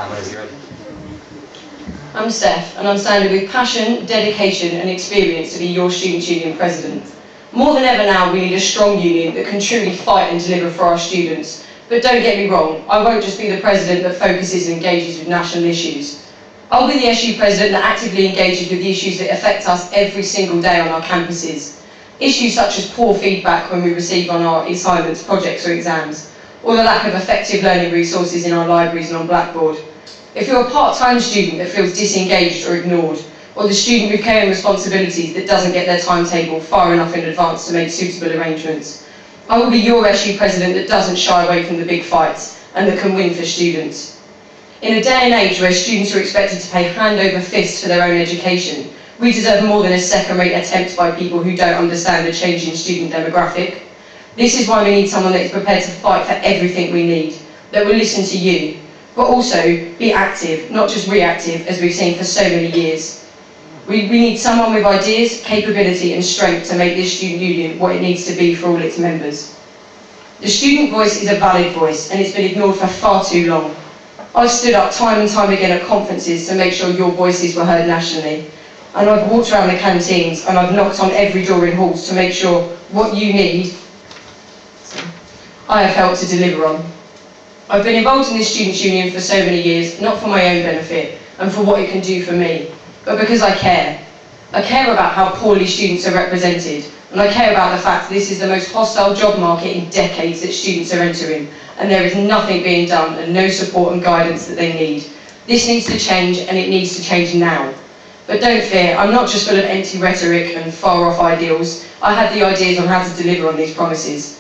Whenever you're ready. I'm Steph, and I'm standing with passion, dedication and experience to be your Students' Union President. More than ever now, we need a strong union that can truly fight and deliver for our students. But don't get me wrong, I won't just be the President that focuses and engages with national issues. I'll be the SU President that actively engages with the issues that affect us every single day on our campuses. Issues such as poor feedback when we receive on our assignments, projects or exams, or the lack of effective learning resources in our libraries and on Blackboard. If you're a part-time student that feels disengaged or ignored, or the student with caring responsibilities that doesn't get their timetable far enough in advance to make suitable arrangements, I will be your SU President that doesn't shy away from the big fights and that can win for students. In a day and age where students are expected to pay hand over fist for their own education, we deserve more than a second-rate attempt by people who don't understand the changing student demographic. This is why we need someone that is prepared to fight for everything we need, that will listen to you, but also be active, not just reactive, as we've seen for so many years. We need someone with ideas, capability and strength to make this student union what it needs to be for all its members. The student voice is a valid voice and it's been ignored for far too long. I've stood up time and time again at conferences to make sure your voices were heard nationally. And I've walked around the canteens and I've knocked on every door in halls to make sure what you need, I have helped to deliver on. I've been involved in this Students' Union for so many years, not for my own benefit and for what it can do for me, but because I care. I care about how poorly students are represented, and I care about the fact that this is the most hostile job market in decades that students are entering, and there is nothing being done and no support and guidance that they need. This needs to change, and it needs to change now. But don't fear, I'm not just full of empty rhetoric and far-off ideals. I have the ideas on how to deliver on these promises.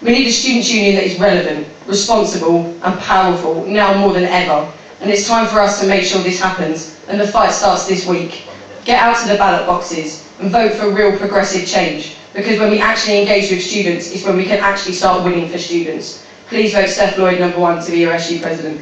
We need a Students' Union that is relevant, responsible and powerful now more than ever. And it's time for us to make sure this happens, and the fight starts this week. Get out to the ballot boxes and vote for real progressive change, because when we actually engage with students, it's when we can actually start winning for students. Please vote Steph Lloyd #1 to be your SU President.